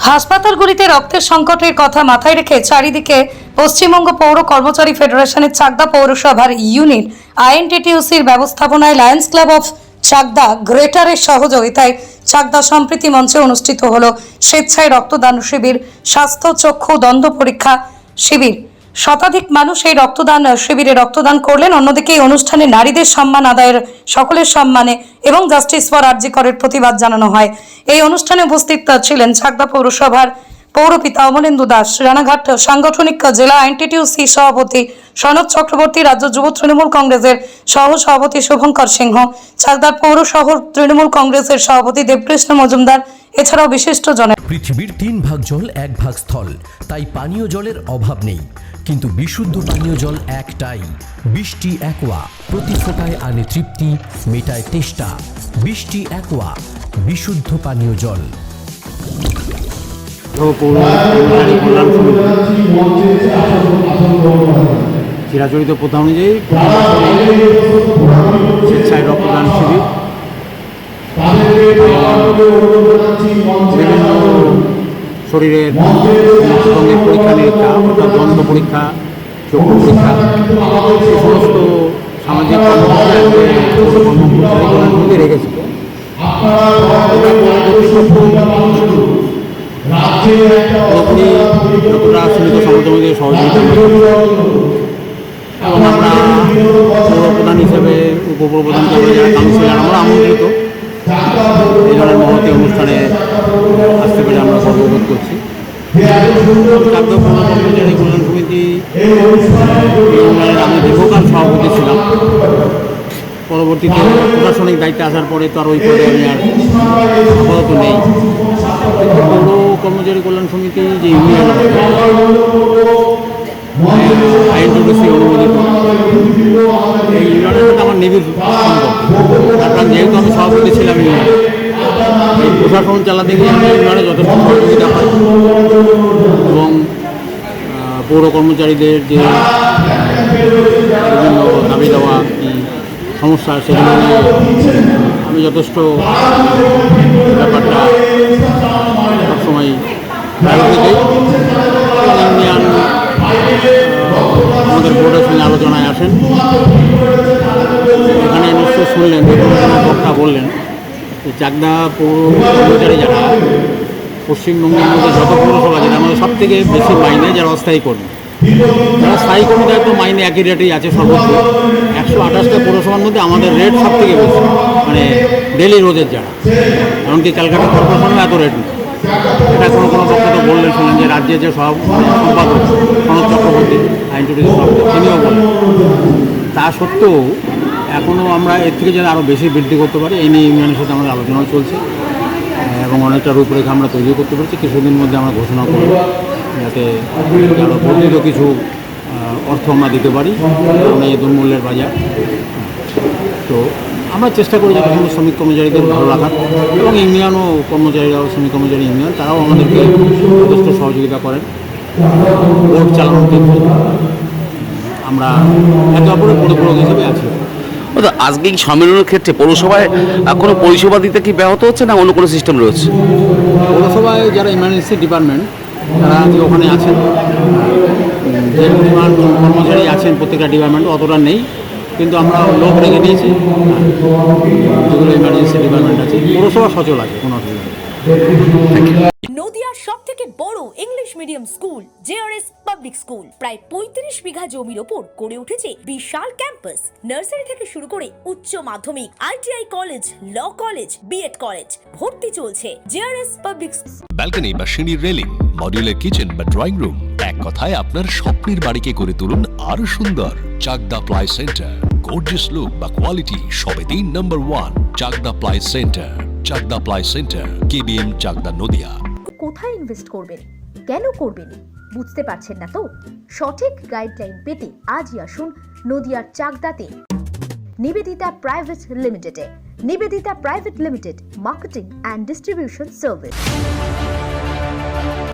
হাসপাতালগুলিতে রক্তের সংকটের কথা মাথায় রেখে চারিদিকে পশ্চিমবঙ্গ পৌর কর্মচারী ফেডারেশনের চাকদা পৌরসভার ইউনিট আইএনটিটিইউসির ব্যবস্থাপনায় লায়ন্স ক্লাব অফ চাকদা গ্রেটারের সহযোগিতায় চাকদা সম্প্রীতি মঞ্চে অনুষ্ঠিত হলো স্বেচ্ছায় রক্তদান শিবির, স্বাস্থ্য চক্ষু দ্বন্দ্ব পরীক্ষা শিবির। শতাধিক মানুষ এই রক্তদান শিবিরে রক্তদান করলেন। অন্যদিকে এই অনুষ্ঠানে নারীদের সম্মান আদায়ের সকলের সম্মানে এবং জাস্টিস ফর আরজি করের প্রতিবাদ জানানো হয়। এই অনুষ্ঠানে উপস্থিত ছিলেন চাকদা পৌরসভার পৌরপিতা অমলেন্দু দাস, রানাঘাট সাংগঠনিক জেলা আইএনটিটিইউসি সভাপতি সনদ চক্রবর্তী, রাজ্য যুব তৃণমূল কংগ্রেসের সহ সভাপতি শুভঙ্কর সিংহ, চাকদার পৌর শহর তৃণমূল কংগ্রেসের সভাপতি দেবকৃষ্ণ মজুমদার, এছাড়াও বিশিষ্ট জনের। পৃথিবীর 3 ভাগ জল 1 ভাগ স্থল, তাই পানীয় জলের অভাব নেই, কিন্তু বিশুদ্ধ পানীয় জল একটাই, বৃষ্টি অ্যাকোয়া। প্রতি ফোঁটায় আনে তৃপ্তি, মেটায় তেষ্টা। বৃষ্টি অ্যাকোয়া, বিশুদ্ধ পানীয় জল। চিরাচরিত প্রথা অনুযায়ী স্বেচ্ছায় রক্তদান শিবির, বিভিন্ন শরীরের অঙ্গের পরীক্ষা নিরীক্ষা, অর্থাৎ দ্বন্দ্ব পরীক্ষা, চক্ষু পরীক্ষা, এই সমস্ত সামাজিক কর্মসূচি রেখেছিল। পুরোপুরি যতটা সীমিত সমাজের সহযোগিতা এবং আমরা পৌরপ্রধান হিসেবে, উপপ্রধান হিসেবে যারা কাউন্সিলর, আমরা আমন্ত্রিত এই ধরনের মহতী অনুষ্ঠানে আসতে পেরে আমরা গর্ববোধ করছি। চাকদা পৌর কর্মচারী কল্যাণ সমিতি আমি দীর্ঘকাল সভাপতি ছিলাম। পরবর্তীতে প্রশাসনিক দায়িত্বে আসার পরে তো আর ওই পদে আমি আর আপাতত নেই। পৌর কর্মচারী কল্যাণ সমিতি যে ইউনিয়ন আইএনটিটিইউসি অনুমোদিত, এই ইউনিয়নের সাথে আমার নিবিড় সম্পর্ক। তার যেহেতু আমি সভাপতি ছিলাম ইউনিয়নে, এই প্রশাসন চালাতে গিয়ে আমি ইউনিয়নে যথেষ্ট সহযোগিতা পাই এবং পৌর কর্মচারীদের যে বিভিন্ন দাবি দেওয়া কি সমস্যা, সেগুলো নিয়ে আমি যথেষ্ট ব্যাপারটা সবসময় প্রায়োরিটি দিই। ইউনিয়ন আমাদের বোর্ডের সঙ্গে আলোচনায় আসেন। এখানে নিশ্চয়ই শুনলেন, বিভিন্ন বক্তা বললেন যে চাকদা পৌর কর্মচারী যারা পশ্চিমবঙ্গের মধ্যে যত পৌরসভা আছে, আমাদের সব থেকে বেশি মাইনে যারা অস্থায়ী কর্মী, যারা স্থায়ী কর্মীরা তো মাইনে একই রেটেই আছে সর্বোচ্চ। 128টা পৌরসভার মধ্যে আমাদের রেট সব থেকে বেশি, মানে ডেলি রোজের যারা, এমনকি ক্যালকাটা কর্পোরেশনেও এত রেট নেই। এটা কোনো বক্তা তো বললেন, শুনলেন যে রাজ্যের যে সম্পাদক সনদ চক্রবর্তী আইনটিটিইউসি সভাপতি, তিনিও বলেন। তা সত্ত্বেও এখনও আমরা এর থেকে যেন আরও বেশি বৃদ্ধি করতে পারি, এই নিয়ে ইউনিয়নের সাথে আমাদের আলোচনাও চলছে এবং অনেকটা রূপরেখা আমরা তৈরি করতে পেরেছি। কিছুদিন মধ্যে আমরা ঘোষণা করব যাতে আরও বর্ধিত কিছু অর্থ আমরা দিতে পারি, কারণ এই দুর্মূল্যের বাজার। তো আমরা চেষ্টা করি যাতে সমস্ত শ্রমিক কর্মচারীদের ভালো রাখার, এবং ইউনিয়নও কর্মচারীরাও, শ্রমিক কর্মচারী ইউনিয়ন, তারাও আমাদেরকে যথেষ্ট সহযোগিতা করেন বোর্ড চালানোর ক্ষেত্রে। আমরা একে অপরের পরিপূরক হিসেবে আছি। আজকে এই সম্মেলনের ক্ষেত্রে পৌরসভায় কোনো পরিষেবা দিতে কি ব্যাহত হচ্ছে, না অন্য কোনো সিস্টেম রয়েছে? পৌরসভায় যারা ইমার্জেন্সি ডিপার্টমেন্ট তারা আজকে ওখানে আছেন, যে পরিমাণ কর্মচারী আছেন প্রত্যেকটা ডিপার্টমেন্টে অতটা নেই, কিন্তু আমরা লোক রেখে দিয়েছি যেগুলো ইমার্জেন্সি ডিপার্টমেন্ট আছে। পৌরসভা সচল আছে, কোনো অসুবিধা নেই। নদিয়ার সবথেকে বড় English medium school JRS public school প্রায় 35 বিঘা জমির ওপর গড়ে উঠেছে বিশাল ক্যাম্পাস। নার্সারি থেকে শুরু করে উচ্চ মাধ্যমিক, ITI college, law college, BEd college, ভর্তি চলছে জেআরএস পাবলিক। ব্যালকনি বা সিঁড়ির রেলিং, মডিউলার কিচেন বা ড্রয়িং রুম, এক কথায় আপনার স্বপ্নের বাড়িকে করে তুলুন আরো সুন্দর। Chakdah ply centre, gorgeous look বা কোয়ালিটি সবে 3 number 1 Chakdah ply centre. Chakdah ply centre, KBM, Chakdah, Nadia. কোথায় ইনভেস্ট করবেন, কেন করবেন বুঝতে পারছেন না তো? সঠিক গাইডলাইন পেতে আজই আসুন নদিয়ার চাকদাতে নিবেদিতা প্রাইভেট লিমিটেডে। Nivedita private limited, marketing and distribution service.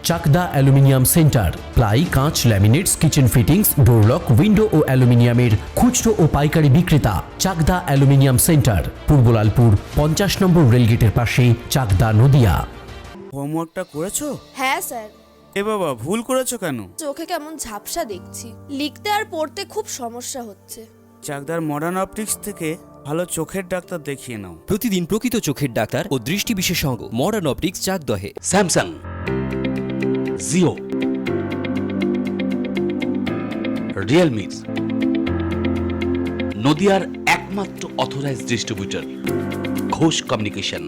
Chakdah aluminium centre, ply, কাঁচ, laminates, kitchen fittings, door lock, window ও অ্যালুমিনিয়ামের খুচরো ও পাইকারি বিক্রেতা। চাকদা অ্যালুমিনিয়াম সেন্টার, পূর্ব লালপুর 50 নম্বর রেলগেটের পাশে, চাকদা, নদিয়া। হোমওয়ার্কটা করেছো? হ্যাঁ স্যার, এ বাবা, ভুল করেছো কেন? চোখে কেমন ঝাপসা দেখছি, লিখতে আর পড়তে খুব সমস্যা হচ্ছে। চাকদার মডার্ন অপটিক্স থেকে ভালো চোখের ডাক্তার দেখিয়ে নাও। প্রতিদিন প্রকৃত চোখের ডাক্তার ও দৃষ্টি বিশেষজ্ঞ মডার্ন অপটিক্স চাকদহে। স্যামসাং, জিও, রিয়েলমি, নদিয়ার একমাত্র অথরাইজড ডিস্ট্রিবিউটর ঘোষ কমিউনিকেশন।